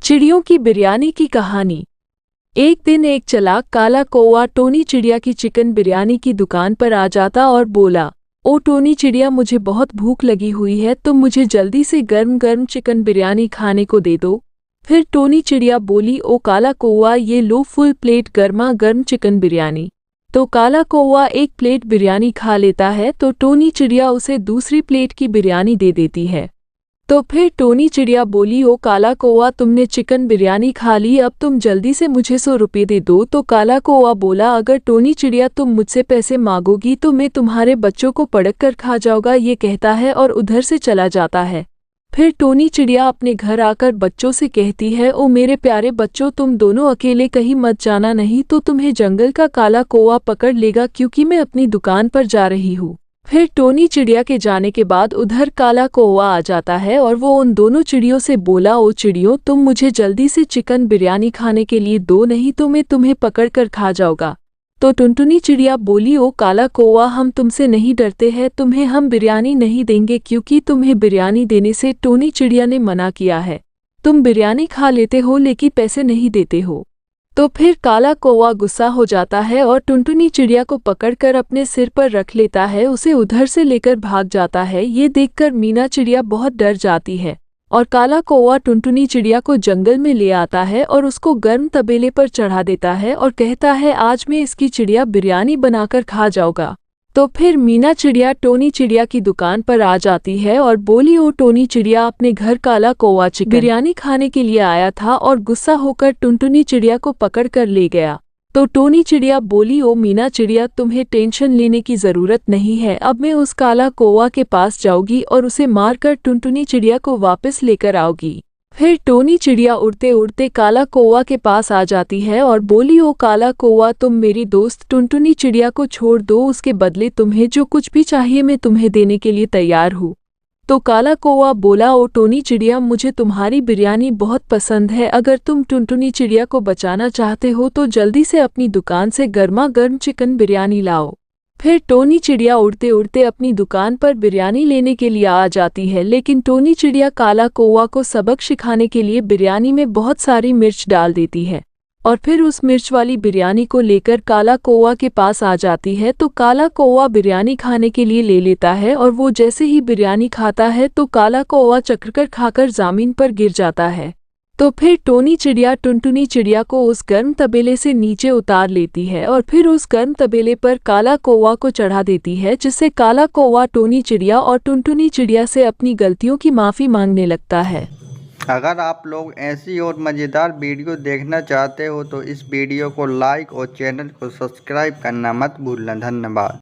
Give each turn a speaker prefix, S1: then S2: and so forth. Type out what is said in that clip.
S1: चिड़ियों की बिरयानी की कहानी। एक दिन एक चालाक काला कौवा टोनी चिड़िया की चिकन बिरयानी की दुकान पर आ जाता और बोला, ओ टोनी चिड़िया, मुझे बहुत भूख लगी हुई है, तुम मुझे जल्दी से गर्म गर्म चिकन बिरयानी खाने को दे दो। फिर टोनी चिड़िया बोली, ओ काला कौवा, ये लो फुल प्लेट गर्मा गर्म चिकन बिरयानी। तो काला कौवा एक प्लेट बिरयानी खा लेता है तो टोनी चिड़िया उसे दूसरी प्लेट की बिरयानी दे देती है। तो फिर टोनी चिड़िया बोली, ओ काला कौवा, तुमने चिकन बिरयानी खा ली, अब तुम जल्दी से मुझे 100 रुपये दे दो। तो काला कौवा बोला, अगर टोनी चिड़िया तुम मुझसे पैसे मांगोगी तो मैं तुम्हारे बच्चों को पटक कर खा जाऊंगा, ये कहता है और उधर से चला जाता है। फिर टोनी चिड़िया अपने घर आकर बच्चों से कहती है, ओ मेरे प्यारे बच्चों, तुम दोनों अकेले कहीं मत जाना, नहीं तो तुम्हें जंगल का काला कौवा पकड़ लेगा, क्योंकि मैं अपनी दुकान पर जा रही हूँ। फिर टोनी चिड़िया के जाने के बाद उधर काला कौवा आ जाता है और वो उन दोनों चिड़ियों से बोला, ओ चिड़ियों, तुम मुझे जल्दी से चिकन बिरयानी खाने के लिए दो, नहीं तो मैं तुम्हें पकड़ कर खा जाऊंगा। तो टुनटुनी चिड़िया बोली, ओ काला कौवा, हम तुमसे नहीं डरते हैं, तुम्हें हम बिरयानी नहीं देंगे, क्योंकि तुम्हें बिरयानी देने से टोनी चिड़िया ने मना किया है। तुम बिरयानी खा लेते हो लेकिन पैसे नहीं देते हो। तो फिर काला कौवा गुस्सा हो जाता है और टुनटुनी चिड़िया को पकड़कर अपने सिर पर रख लेता है, उसे उधर से लेकर भाग जाता है। ये देखकर मीना चिड़िया बहुत डर जाती है और काला कौवा टुनटुनी चिड़िया को जंगल में ले आता है और उसको गर्म तबेले पर चढ़ा देता है और कहता है, आज मैं इसकी चिड़िया बिरयानी बनाकर खा जाऊंगा। तो फिर मीना चिड़िया टोनी चिड़िया की दुकान पर आ जाती है और बोली, ओ टोनी चिड़िया, अपने घर काला कौवा चिकन बिरयानी खाने के लिए आया था और गुस्सा होकर टुनटुनी चिड़िया को पकड़ कर ले गया। तो टोनी चिड़िया बोली, ओ मीना चिड़िया, तुम्हें टेंशन लेने की ज़रूरत नहीं है, अब मैं उस काला कौवा के पास जाऊंगी और उसे मारकर टुनटुनी चिड़िया को वापस लेकर आऊंगी। फिर टोनी चिड़िया उड़ते उड़ते काला कौवा के पास आ जाती है और बोली, ओ काला कौवा, तुम मेरी दोस्त टुनटुनी चिड़िया को छोड़ दो, उसके बदले तुम्हें जो कुछ भी चाहिए मैं तुम्हें देने के लिए तैयार हूँ। तो काला कौवा बोला, ओ टोनी चिड़िया, मुझे तुम्हारी बिरयानी बहुत पसंद है, अगर तुम टुनटुनी चिड़िया को बचाना चाहते हो तो जल्दी से अपनी दुकान से गर्मा गर्म चिकन बिरयानी लाओ। फिर टोनी चिड़िया उड़ते उड़ते अपनी दुकान पर बिरयानी लेने के लिए आ जाती है, लेकिन टोनी चिड़िया काला कौवा को सबक सिखाने के लिए बिरयानी में बहुत सारी मिर्च डाल देती है और फिर उस मिर्च वाली बिरयानी को लेकर काला कौवा के पास आ जाती है। तो काला कौवा बिरयानी खाने के लिए ले लेता है और वो जैसे ही बिरयानी खाता है तो काला कौवा चक्कर खाकर ज़मीन पर गिर जाता है। तो फिर टोनी चिड़िया टुनटुनी चिड़िया को उस गर्म तबेले से नीचे उतार लेती है और फिर उस गर्म तबेले पर काला कौवा को चढ़ा देती है, जिससे काला कौवा टोनी चिड़िया और टुनटुनी चिड़िया से अपनी गलतियों की माफ़ी मांगने लगता है।
S2: अगर आप लोग ऐसी और मज़ेदार वीडियो देखना चाहते हो तो इस वीडियो को लाइक और चैनल को सब्सक्राइब करना मत भूलना। धन्यवाद।